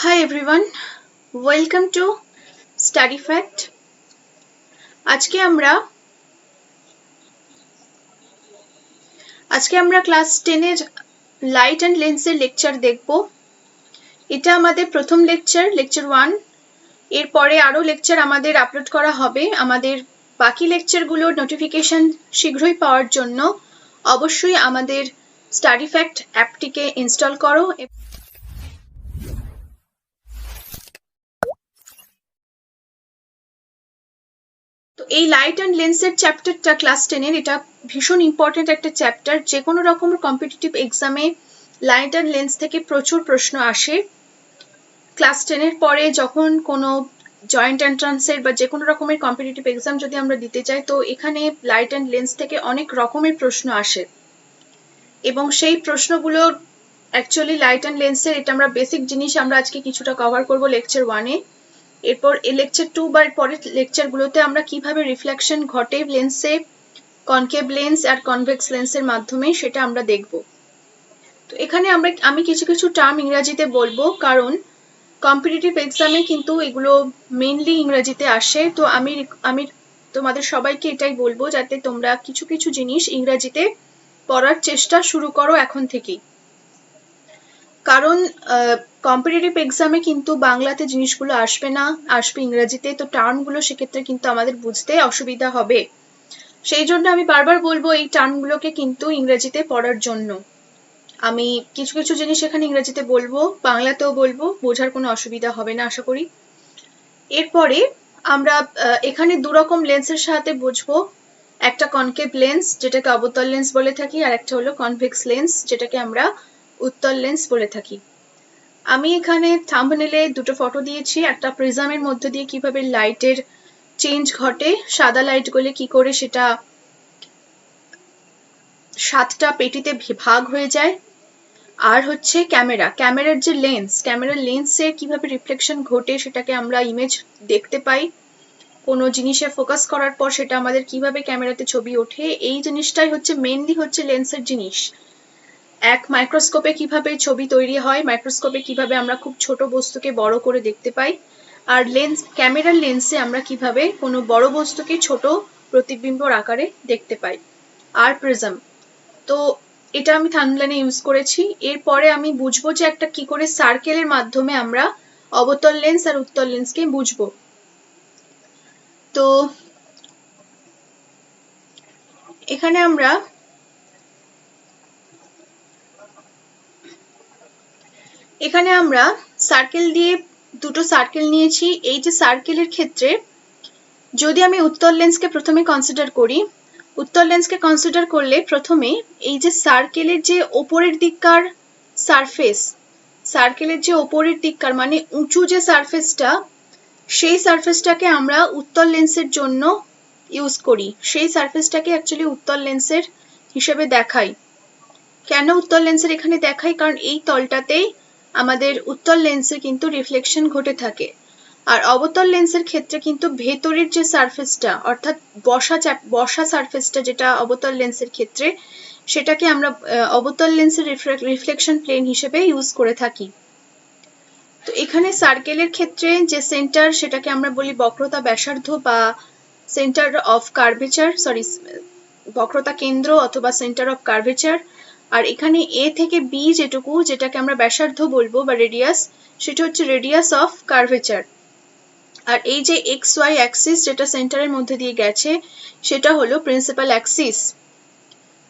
Hi everyone, welcome to Study Fact. আজকে আমরা class 10 এর লাইট অ্যান্ড লেন্সের লেকচার দেখব। এটা আমাদের প্রথম লেকচার 1। এরপরে আরো লেকচার আমাদের আপলোড করা হবে। আমাদের বাকি লেকচারগুলোর নোটিফিকেশন শীঘ্রই পাওয়ার জন্য অবশ্যই আমাদের স্টাডি ফ্যাক্ট অ্যাপটিকে ইনস্টল করো। তো এই লাইট অ্যান্ড লেন্সের চ্যাপ্টারটা ক্লাস 10 এর এটা ভীষণ ইম্পর্টেন্ট একটা চ্যাপ্টার। যে কোনো রকমের কম্পিটিটিভ এক্সামে লাইট অ্যান্ড লেন্স থেকে প্রচুর প্রশ্ন আসে। ক্লাস 10 এর পরে যখন কোনো জয়েন্ট এন্ট্রান্সের বা যে কোনো রকমের কম্পিটিটিভ এক্সাম যদি আমরা দিতে চাই, তো এখানে লাইট অ্যান্ড লেন্স থেকে অনেক রকমের প্রশ্ন আসে এবং সেই প্রশ্নগুলো অ্যাকচুয়ালি লাইট অ্যান্ড লেন্সের এটা আমরা বেসিক জিনিস আমরা আজকে কিছুটা কভার করব লেকচার 1 এ। এরপর এই লেকচার 2 বা পরের লেকচারগুলোতে আমরা কিভাবে রিফ্লেকশন ঘটে লেন্সে, কনকেভ লেন্স আর কনভেক্স লেন্সের মাধ্যমে সেটা আমরা দেখব। তো এখানে আমি কিছু টার্ম ইংরেজিতে বলবো, কারণ কম্পিটিটিভ এক্সামে কিন্তু এগুলো মেইনলি ইংরেজিতে আসে। তো আমি তোমাদের সবাইকে এটাই বলবো যাতে তোমরা কিছু জিনিস ইংরেজিতে পড়ার চেষ্টা শুরু করো এখন থেকেই, কারণ কম্পিটিটিভ এক্সামে কিন্তু বাংলাতে জিনিসগুলো আসবে না, আসবে ইংরেজিতে। তো টার্মগুলো সেক্ষেত্রে কিন্তু আমাদের বুঝতে অসুবিধা হবে। সেই জন্য আমি বারবার বলবো এই টার্মগুলোকে কিন্তু ইংরেজিতে পড়ার জন্য। আমি কিছু জিনিস এখানে ইংরেজিতে বলবো, বাংলাতেও বলবো, বোঝার কোনো অসুবিধা হবে না আশা করি। এরপরে আমরা এখানে দুরকম লেন্সের সাথে বুঝবো, একটা কনকেভ লেন্স যেটাকে অবতল লেন্স বলে থাকি, আর একটা হলো কনভেক্স লেন্স যেটাকে আমরা উত্তল লেন্স বলে থাকি। আমি এখানে থাম্বনেলে দুটো ফটো দিয়েছি, একটা প্রিজমের মধ্যে দিয়ে কিভাবে লাইটের চেঞ্জ ঘটে, সাদা লাইট গুলো কি করে সেটা 7টা পেটিতে ভাগ হয়ে যায়, আর হচ্ছে ক্যামেরার যে ক্যামেরার লেন্সে কিভাবে রিফ্লেকশন ঘটে সেটাকে আমরা ইমেজ দেখতে পাই। কোনো জিনিসে ফোকাস করার পর সেটা আমাদের কিভাবে ক্যামেরাতে ছবি ওঠে, এই জিনিসটাই হচ্ছে মেইনলি হচ্ছে লেন্সের জিনিস। এক মাইক্রোস্কোপে কিভাবে ছবি তৈরি হয়, মাইক্রোস্কোপে কিভাবে আমরা খুব ছোট বস্তুকে বড় করে দেখতে পাই, আর ক্যামেরার লেন্সে আমরা কিভাবে কোনো বড় বস্তুকে ছোট প্রতিবিম্বর আকারে দেখতে পাই, আর প্রিজম। তো এটা আমি থাম্বনেলে ইউজ করেছি। এরপরে আমি বুঝবো যে একটা কি করে সার্কেলের মাধ্যমে আমরা অবতল লেন্স আর উত্তল লেন্সকে বুঝবো। তো এখানে আমরা সার্কেল দিয়ে দুটো সার্কেল নিয়েছি। এই যে সার্কেলের ক্ষেত্রে যদি আমি উত্তল লেন্সকে প্রথমে কনসিডার করি, উত্তল লেন্সকে কনসিডার করলে প্রথমে এই যে সার্কেলের যে ওপরের দিককার সারফেস, সার্কেলের যে ওপরের দিককার মানে উঁচু যে সারফেসটা, সেই সারফেসটাকে আমরা উত্তল লেন্সের জন্য ইউজ করি। সেই সারফেসটাকে অ্যাকচুয়ালি উত্তল লেন্সের হিসেবে দেখাই। কেন উত্তল লেন্সের এখানে দেখাই? কারণ এই তলটাতেই আমাদের উত্তল লেন্সে কিন্তু রিফ্লেকশন ঘটে থাকে। আর অবতল লেন্সের ক্ষেত্রে কিন্তু ভেতরের যে সারফেসটা, অর্থাৎ বসা সারফেসটা যেটা অবতল লেন্সের ক্ষেত্রে, সেটাকে আমরা অবতল লেন্সের রিফ্লেকশন প্লেন হিসেবে ইউজ করে থাকি। তো এখানে সার্কেলের ক্ষেত্রে যে সেন্টার, সেটাকে আমরা বলি বক্রতা ব্যাসার্ধ বা সেন্টার অফ কার্ভেচার, বক্রতা কেন্দ্র অথবা সেন্টার অফ কার্ভেচার। আর এখানে এ থেকে বি যেটাকে আমরা ব্যাসার্ধ বলবো বা রেডিয়াস, সেটা হচ্ছে রেডিয়াস অফ কার্ভেচার। আর এই যে এক্স ওয়াই অ্যাক্সিস যেটা সেন্টারের মধ্যে দিয়ে গেছে, সেটা হলো প্রিন্সিপাল অ্যাক্সিস।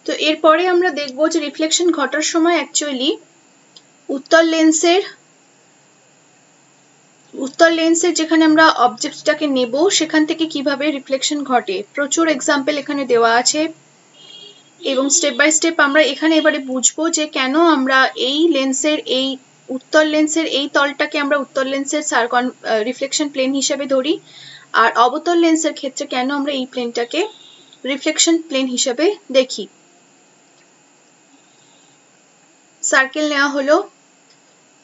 তো এরপরে আমরা দেখবো যে রিফ্লেকশন ঘটার সময় অ্যাকচুয়ালি উত্তল লেন্সের যেখানে আমরা অবজেক্টটাকে নেব সেখান থেকে কিভাবে রিফ্লেকশন ঘটে, প্রচুর এক্সাম্পল এখানে দেওয়া আছে এবং স্টেপ বাই স্টেপ আমরা এখানে এবারে বুঝবো যে কেন আমরা এই উত্তল লেন্সের এই তলটাকে আমরা উত্তল লেন্সের রিফ্লেকশন প্লেন হিসেবে ধরি, আর অবতল লেন্সের ক্ষেত্রে কেন আমরা এই প্লেনটাকে রিফ্লেকশন প্লেন হিসেবে দেখি। সার্কেল নেওয়া হলো,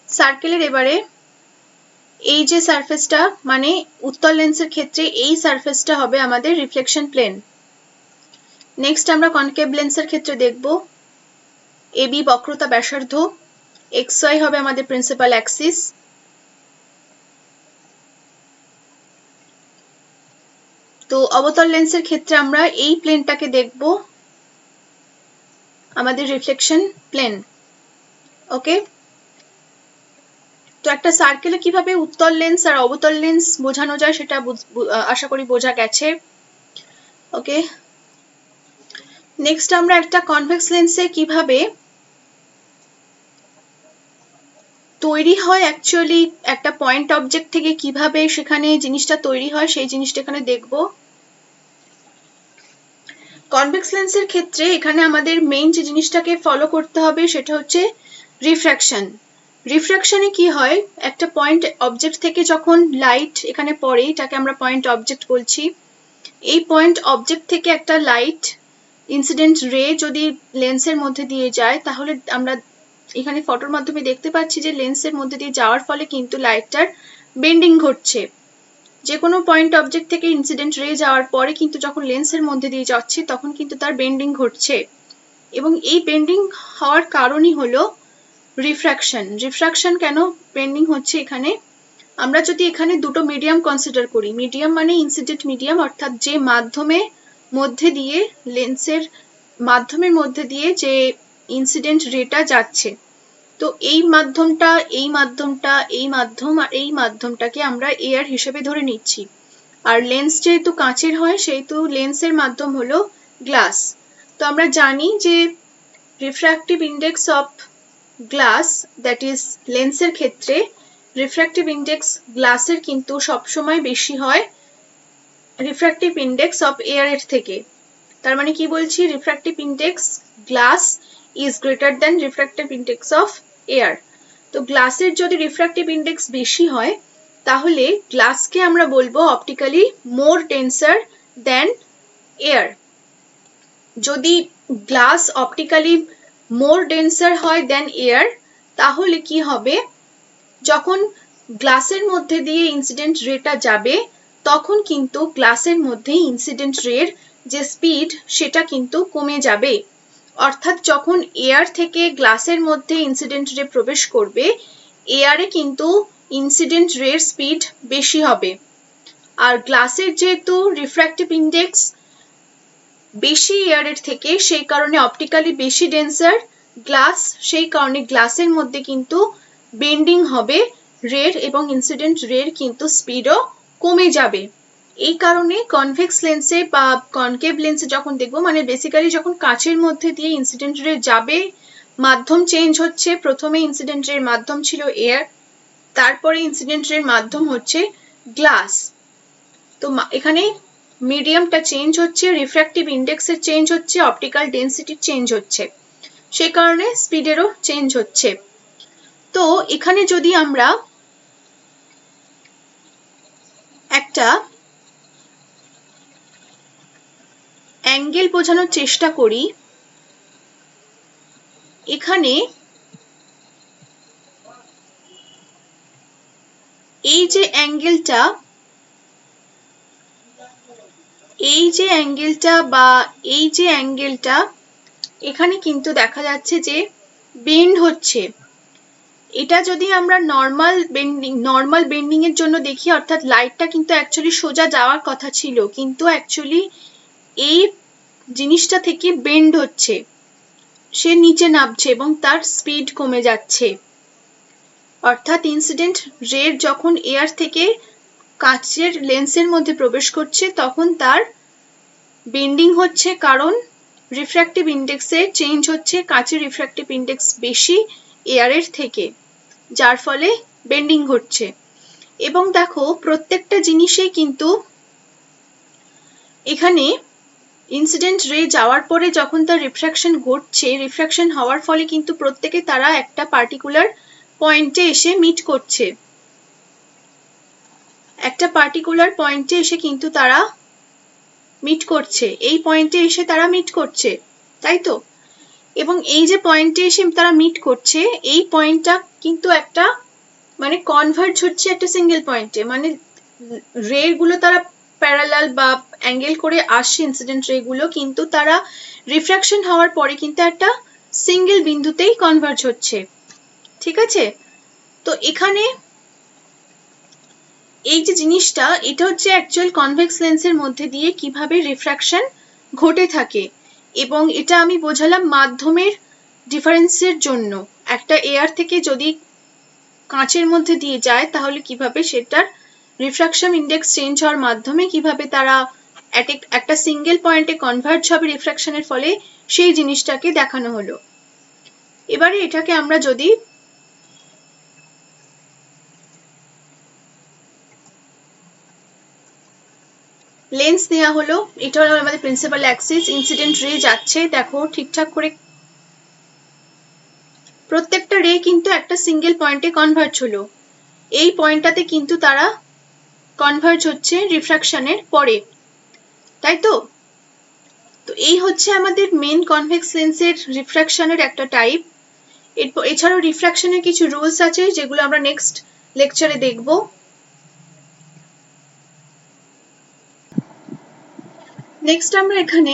সার্কেলের এবারে এই যে সারফেসটা মানে উত্তল লেন্সের ক্ষেত্রে এই সারফেসটা হবে আমাদের রিফ্লেকশন প্লেন। নেক্সট আমরা কনকেভ লেন্সের ক্ষেত্রে দেখব এবি বক্রতা ব্যাসার্ধ, এক্স ওয়াই হবে আমাদের প্রিন্সিপাল অ্যাক্সিস, তো অবতল লেন্সের ক্ষেত্রে আমরা এই প্লেনটাকে দেখব, আমাদের রিফ্লেকশন প্লেন। ওকে, তো একটা সার্কেলে কিভাবে উত্তল লেন্স আর অবতল লেন্স বোঝানো যায় সেটা আশা করি বোঝা গেছে। ওকে, নেক্সট আমরা একটা কনভেক্স লেন্সে কিভাবে তৈরি হয়, অ্যাকচুয়ালি একটা পয়েন্ট অবজেক্ট থেকে কিভাবে সেখানে জিনিসটা তৈরি হয় সেই জিনিসটা এখানে দেখব। কনভেক্স লেন্সের ক্ষেত্রে এখানে আমাদের মেইন যে জিনিসটাকে ফলো করতে হবে সেটা হচ্ছে রিফ্র্যাকশন। রিফ্র্যাকশনে কি হয়, একটা পয়েন্ট অবজেক্ট থেকে যখন লাইট এখানে পড়ে, এটাকে আমরা পয়েন্ট অবজেক্ট বলছি, এই পয়েন্ট অবজেক্ট থেকে একটা লাইট ইনসিডেন্ট রে যদি লেন্সের মধ্যে দিয়ে যায়, তাহলে আমরা এখানে ফটোর মাধ্যমে দেখতে পাচ্ছি যে লেন্সের মধ্যে দিয়ে যাওয়ার ফলে কিন্তু লাইটটার বেন্ডিং ঘটছে। যে কোনো পয়েন্ট অবজেক্ট থেকে ইনসিডেন্ট রে যাওয়ার পরে কিন্তু যখন লেন্সের মধ্যে দিয়ে যাচ্ছে তখন কিন্তু তার বেন্ডিং ঘটছে, এবং এই বেন্ডিং হওয়ার কারণই হলো রিফ্র্যাকশন। রিফ্র্যাকশন কেন বেন্ডিং হচ্ছে, এখানে আমরা যদি এখানে দুটো মিডিয়াম কনসিডার করি, মিডিয়াম মানে ইনসিডেন্ট মিডিয়াম, অর্থাৎ যে মাধ্যমের মধ্যে দিয়ে লেন্সের মাধ্যমের মধ্যে দিয়ে যে ইনসিডেন্ট রেটা যাচ্ছে, তো এই মাধ্যমটা এই মাধ্যমটা এই মাধ্যম আর এই মাধ্যমটাকে আমরা এয়ার হিসেবে ধরে নিচ্ছি। আর লেন্স যেহেতু কাঁচের হয় সেহেতু লেন্সের মাধ্যম হলো গ্লাস। তো আমরা জানি যে refractive index of glass, that is লেন্সের ক্ষেত্রে রিফ্র্যাক্টিভ ইন্ডেক্স গ্লাসের কিন্তু সবসময় বেশি হয় রিফ্র্যাক্টিভ ইন্ডেক্স অফ এয়ারের থেকে। তার মানে কি বলছি, refractive index glass is greater than refractive index of air. তো গ্লাসের যদি রিফ্র্যাক্টিভ ইন্ডেক্স বেশি হয় তাহলে গ্লাসকে আমরা বলবো অপটিক্যালি মোর ডেন্সার দ্যান এয়ার। যদি গ্লাস অপটিক্যালি মোর ডেন্সার হয় দ্যান এয়ার, তাহলে কি হবে, যখন গ্লাসের মধ্যে দিয়ে ইনসিডেন্ট রেটা যাবে তখন কিন্তু গ্লাসের মধ্যে ইনসিডেন্ট রের যে স্পিড সেটা কিন্তু কমে যাবে। অর্থাৎ যখন এয়ার থেকে গ্লাসের মধ্যে ইনসিডেন্ট রে প্রবেশ করবে, এয়ারে কিন্তু ইনসিডেন্ট রের স্পিড বেশি হবে। আর গ্লাসের যেহেতু রিফ্র্যাক্টিভ ইন্ডেক্স বেশি এয়ারের থেকে, সেই কারণে অপটিক্যালি বেশি ডেন্সার গ্লাস, সেই কারণে গ্লাসের মধ্যে কিন্তু বেন্ডিং হবে রের, এবং ইনসিডেন্ট রের কিন্তু স্পিডও কমে যাবে। এই কারণে কনভেক্স লেন্সে বা কনকেভ লেন্সে যখন দেখবো, মানে বেসিক্যালি যখন কাঁচের মধ্যে দিয়ে ইনসিডেন্ট রে যাবে, মাধ্যম চেঞ্জ হচ্ছে, প্রথমে ইনসিডেন্ট রের মাধ্যম ছিল এয়ার, তারপরে ইনসিডেন্ট রের মাধ্যম হচ্ছে গ্লাস। তো এখানে মিডিয়ামটা চেঞ্জ হচ্ছে, রিফ্র্যাক্টিভ ইন্ডেক্সের চেঞ্জ হচ্ছে, অপটিক্যাল ডেন্সিটির চেঞ্জ হচ্ছে, সে কারণে স্পিডেরও চেঞ্জ হচ্ছে। তো এখানে যদি আমরা একটা অ্যাঙ্গেল বোঝানোর চেষ্টা করি, এখানে এই যে অ্যাঙ্গেলটা বা এই যে অ্যাঙ্গেলটা, এখানে কিন্তু দেখা যাচ্ছে যে বেন্ড হচ্ছে। এটা যদি আমরা নর্মাল বেন্ডিং এর জন্য দেখি, অর্থাৎ লাইটটা কিন্তু অ্যাকচুয়ালি সোজা যাওয়ার কথা ছিল, কিন্তু অ্যাকচুয়ালি এই জিনিসটা থেকে বেন্ড হচ্ছে, সে নিচে নামছে এবং তার স্পিড কমে যাচ্ছে। অর্থাৎ ইনসিডেন্ট রে যখন এয়ার থেকে কাঁচের লেন্সের মধ্যে প্রবেশ করছে তখন তার বেন্ডিং হচ্ছে, কারণ রিফ্র্যাক্টিভ ইন্ডেক্সে চেঞ্জ হচ্ছে, কাঁচের রিফ্র্যাক্টিভ ইন্ডেক্স বেশি এয়ারের থেকে, যার ফলে বেন্ডিং ঘটছে। এবং দেখো প্রত্যেকটা জিনিসে কিন্তু এখানে ইনসিডেন্ট রে যাওয়ার পরে যখন তার রিফ্র্যাকশন ঘটছে, রিফ্র্যাকশন হওয়ার ফলে কিন্তু প্রত্যেকে তারা একটা পার্টিকুলার পয়েন্টে এসে মিট করছে, একটা পার্টিকুলার পয়েন্টে এসে কিন্তু তারা মিট করছে, এই পয়েন্টে এসে তারা মিট করছে, তাই তো? এবং এই যে পয়েন্টে এসে তারা মিট করছে, এই পয়েন্টটা কিন্তু একটা মানে কনভার্জ হচ্ছে একটা সিঙ্গেল পয়েন্টে, মানে রে গুলো তারা প্যারালাল বা অ্যাঙ্গেল করে আসছে ইনসিডেন্ট রে গুলো, কিন্তু তারা রিফ্র্যাকশন হওয়ার পরে কিন্তু একটা সিঙ্গেল বিন্দুতেই কনভার্জ হচ্ছে, ঠিক আছে? তো এখানে এই যে জিনিসটা, এটা হচ্ছে অ্যাকচুয়াল কনভেক্স লেন্সের মধ্যে দিয়ে কিভাবে রিফ্র্যাকশন ঘটে থাকে, এবং এটা আমি বোঝালাম মাধ্যমের ডিফারেন্সের জন্য। একটা এয়ার থেকে যদি কাঁচের মধ্যে দিয়ে যায় তাহলে কিভাবে সেটার রিফ্র্যাকশন ইন্ডেক্স চেঞ্জ হওয়ার মাধ্যমে কিভাবে তারা একটা সিঙ্গেল পয়েন্টে কনভার্জ হবে রিফ্র্যাকশনের ফলে, সেই জিনিসটাকে দেখানো হলো। এবারে এটাকে আমরা যদি লেন্স নেওয়া হলো, এটা হলো আমাদের প্রিন্সিপাল অ্যাক্সিস, ইনসিডেন্ট রে যাচ্ছে, দেখো ঠিকঠাক করে প্রত্যেকটা রে কিন্তু একটা সিঙ্গেল পয়েন্টে কনভার্জ হলো। এই পয়েন্টটাতে কিন্তু তারা কনভার্জ হচ্ছে রিফ্র্যাকশনের পরে, তাই তো? তো এই হচ্ছে আমাদের মেন কনভেক্স লেন্সের রিফ্র্যাকশনের একটা টাইপ। এছাড়াও রিফ্র্যাকশনের কিছু রুলস আছে যেগুলো আমরা নেক্সট লেকচারে দেখব। নেক্সট আমরা এখানে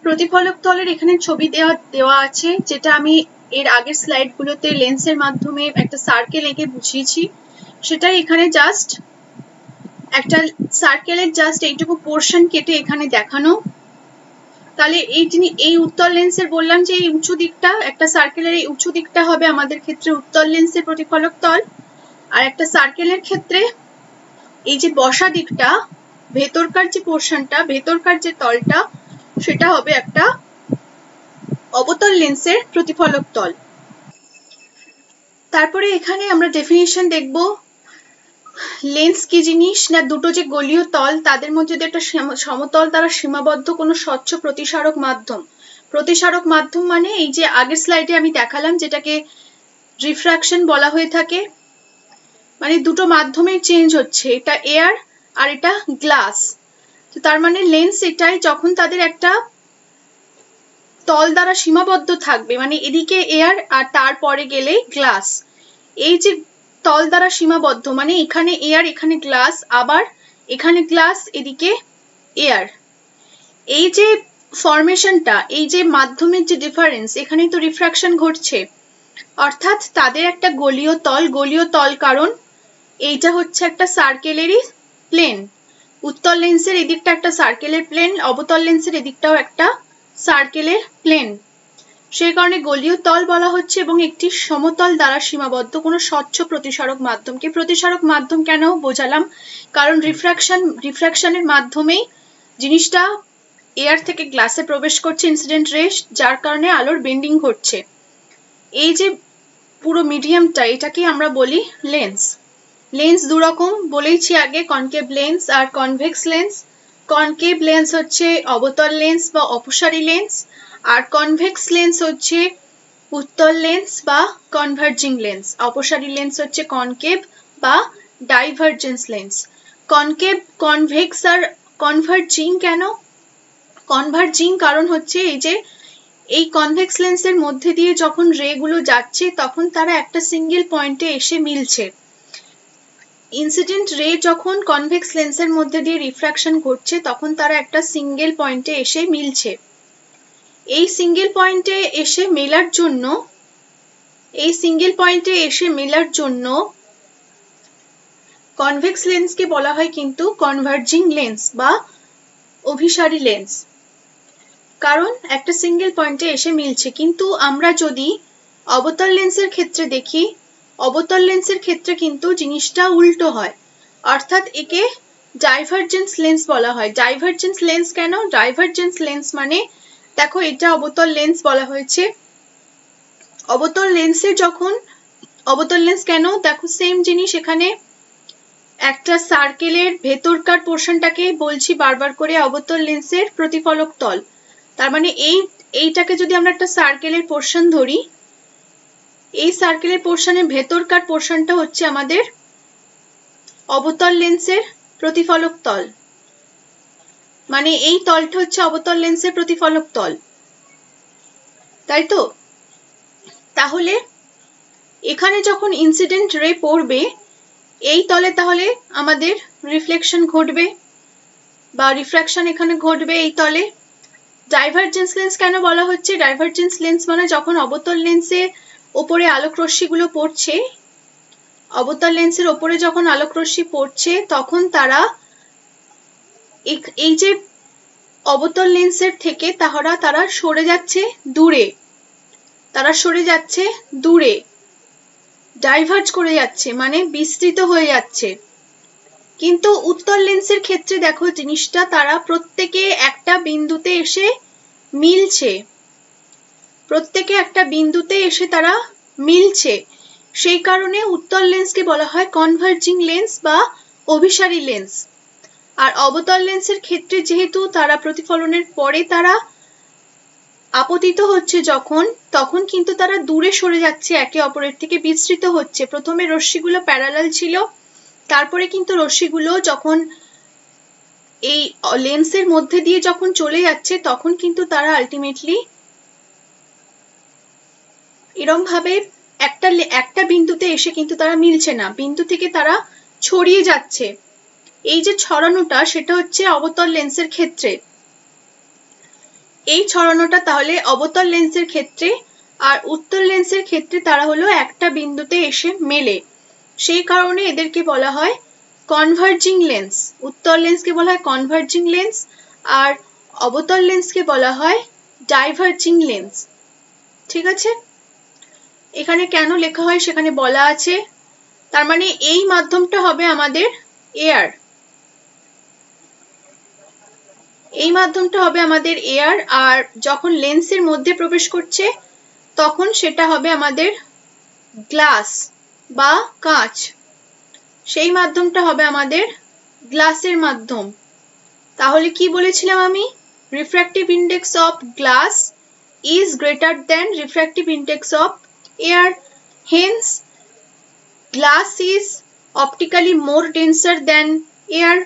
প্রতিফলক তলের এখানে ছবি দেওয়া আছে, যেটা আমি এর আগের স্লাইডগুলোতে লেন্সের মাধ্যমে একটা সার্কেল এঁকে বুঝিয়েছি। সেটাই এখানে জাস্ট একটা সার্কেলের জাস্ট এইটুকু পোর্শন কেটে এখানে দেখানো। তাহলে এই উত্তল লেন্সের বললাম যে এই উঁচু দিকটা, একটা সার্কেলের এই উঁচু দিকটা হবে আমাদের ক্ষেত্রে উত্তল লেন্সের প্রতিফলক তল, আর একটা সার্কেলের ক্ষেত্রে এই যে বসা দিকটা, ভেতরকার যে পোর্শনটা, ভেতরকার যে তলটা, সেটা হবে একটা অবতল লেন্সের প্রতিফলক তল। তারপরে এখানে আমরা ডেফিনিশন দেখব, লেন্স কি জিনিস না দুটো যে গলীয় তল তাদের মধ্যে একটা সমতল দ্বারা সীমাবদ্ধ কোনো স্বচ্ছ প্রতিসারক মাধ্যম। প্রতিসারক মাধ্যম মানে এই যে আগের স্লাইডে আমি দেখালাম যেটাকে রিফ্র্যাকশন বলা হয়ে থাকে, মানে দুটো মাধ্যমেই চেঞ্জ হচ্ছে, এটা এয়ার আর এটা গ্লাস। তো তার মানে লেন্স এটাই যখন তাদের একটা তল দ্বারা সীমাবদ্ধ থাকবে, মানে এদিকে এয়ার আর তারপরে গেলে গ্লাস। এই যে তল দ্বারা সীমাবদ্ধ মানে এখানে এয়ার এখানে গ্লাস, আবার এখানে গ্লাস এদিকে এয়ার, এই যে ফরমেশনটা, এই যে মাধ্যমের যে ডিফারেন্স, এখানেই তো রিফ্র্যাকশন ঘটছে। অর্থাৎ তাদের একটা গলীয় তল, কারণ এইটা হচ্ছে একটা সার্কেলেরই প্লেন। উত্তল লেন্সের এদিকটা একটা সার্কেলের প্লেন, অবতল লেন্সের এদিকটাও একটা সার্কেলের প্লেন, সেই কারণে গলীয় তল বলা হচ্ছে, এবং একটি সমতল দ্বারা সীমাবদ্ধ কোনো স্বচ্ছ প্রতিসারক মাধ্যমকে। প্রতিসারক মাধ্যম কেন বোঝালাম, কারণ রিফ্র্যাকশনের মাধ্যমেই জিনিসটা এয়ার থেকে গ্লাসে প্রবেশ করছে ইনসিডেন্ট রে, যার কারণে আলোর বেন্ডিং ঘটছে। এই যে পুরো মিডিয়ামটা, এটাকে আমরা বলি লেন্স। লেন্স দু রকম বলেইছি আগে, কনকেভ লেন্স আর কনভেক্স লেন্স। কনকেভ লেন্স হচ্ছে অবতল লেন্স বা অপসারী লেন্স, আর কনভেক্স লেন্স হচ্ছে উত্তল লেন্স বা কনভার্জিং লেন্স। অপসারী লেন্স হচ্ছে কনকেভ বা ডাইভার্জেন্স লেন্স। কনকেভ, কনভেক্স আর কনভার্জিং কেন? কনভার্জিং কারণ হচ্ছে এই যে এই কনভেক্স লেন্সের মধ্যে দিয়ে যখন রে গুলো যাচ্ছে তখন তারা একটা সিঙ্গেল পয়েন্টে এসে মিলছে। ইনসিডেন্ট রে যখন কনভেক্স লেন্সের মধ্যে দিয়ে রিফ্র্যাকশন ঘটছে তখন তারা একটা সিঙ্গেল পয়েন্টে এসে মিলছে। এই সিঙ্গেল পয়েন্টে এসে মেলার জন্য কনভেক্স লেন্সকে বলা হয় কিন্তু কনভার্জিং লেন্স বা অভিসারী লেন্স, কারণ একটা সিঙ্গেল পয়েন্টে এসে মিলছে। কিন্তু আমরা যদি অবতল লেন্সের ক্ষেত্রে দেখি, অবতল লেন্সের ক্ষেত্রে কিন্তু জিনিসটা উল্টো হয়, অর্থাৎ একে ডাইভার্জেন্স লেন্স বলা হয়। ডাইভার্জেন্স লেন্স কেন? ডাইভার্জেন্স লেন্স মানে দেখো এটা অবতল লেন্স বলা হয়েছে, অবতল লেন্সে যখন অবতল লেন্স কেন, দেখো সেম জিনিস, এখানে একটা সার্কেলের ভেতরকার পোর্শনটাকে বলছি বারবার করে অবতল লেন্সের প্রতিফলক তল। তার মানে এইটাকে যদি আমরা একটা সার্কেলের পোর্শন ধরি, এই সার্কেলের পোর্শনের ভেতরকার পোর্শনটা হচ্ছে আমাদের অবতল লেন্সের প্রতিফলক তল, মানে এই তলটা হচ্ছে অবতল লেন্সের প্রতিফলক তল, তাই তো? তাহলে এখানে যখন ইনসিডেন্ট রে পড়বে এই তলে, তাহলে আমাদের রিফ্লেকশন ঘটবে বা রিফ্র্যাকশন এখানে ঘটবে এই তলে। ডাইভার্জেন্স লেন্স কেন বলা হচ্ছে? ডাইভার্জেন্স লেন্স মানে যখন অবতল লেন্সে ওপরে আলোক রশ্মিগুলো পড়ছে, অবতল লেন্সের ওপরে যখন আলোক রশ্মি পড়ছে তখন তারা এই যে অবতল লেন্সের থেকে তারা সরে যাচ্ছে দূরে, ডাইভার্জ করে যাচ্ছে, মানে বিস্তৃত হয়ে যাচ্ছে। কিন্তু উত্তল লেন্সের ক্ষেত্রে দেখো জিনিসটা, তারা প্রত্যেকে একটা বিন্দুতে এসে মিলছে, সেই কারণে উত্তল লেন্সকে বলা হয় কনভার্জিং লেন্স বা অভিসারী লেন্স। আর অবতল লেন্সের ক্ষেত্রে যেহেতু তারা প্রতিফলনের পরে তারা আপতিত হচ্ছে তখন কিন্তু তারা দূরে সরে যাচ্ছে, একে অপরের থেকে বিস্তৃত হচ্ছে। প্রথমে রশ্মিগুলো প্যারালাল ছিল, তারপরে কিন্তু রশ্মিগুলো যখন এই লেন্সের মধ্যে দিয়ে যখন চলে যাচ্ছে তখন কিন্তু তারা আলটিমেটলি এরম ভাবে একটা বিন্দুতে এসে কিন্তু তারা মিলছে না, বিন্দু থেকে তারা ছড়িয়ে যাচ্ছে। এই যে ছড়ানোটা, সেটা হচ্ছে অবতল লেন্সের ক্ষেত্রে। এই ছড়ানোটা তাহলে অবতল লেন্সের ক্ষেত্রে, আর উত্তল লেন্সের ক্ষেত্রে তারা হলো একটা বিন্দুতে এসে মেলে, সেই কারণে এদেরকে বলা হয় কনভার্জিং লেন্স। উত্তল লেন্সকে বলা হয় কনভার্জিং লেন্স, আর অবতল লেন্সকে বলা হয় ডাইভার্জিং লেন্স। ঠিক আছে, এখানে কেন লেখা হয় সেখানে বলা আছে। তার মানে এই মাধ্যমটা হবে আমাদের এয়ার, আর যখন লেন্সের মধ্যে প্রবেশ করছে তখন সেটা হবে আমাদের গ্লাস বা কাঁচ, সেই মাধ্যমটা হবে আমাদের গ্লাসের মাধ্যম। তাহলে কি বলেছিলাম আমি? Refractive index of glass is greater than refractive index of air, hence glass is optically more denser than air,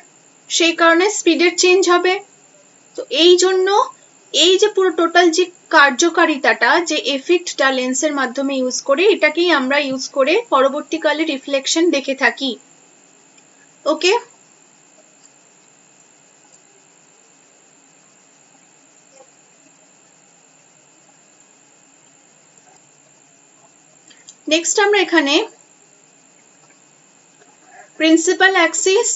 সেই কারণে স্পিডের চেঞ্জ হবে। তো এই জন্য এই যে পুরো টোটাল যে কার্যকারিতাটা, যে এফেক্টটা লেন্সের মাধ্যমে ইউজ করে, এটাকেই আমরা ইউজ করে পরবর্তীকালে রিফ্লেকশন দেখে থাকি। ওকে, নেক্সট আমরা এখানে প্রিন্সিপাল অ্যাক্সিস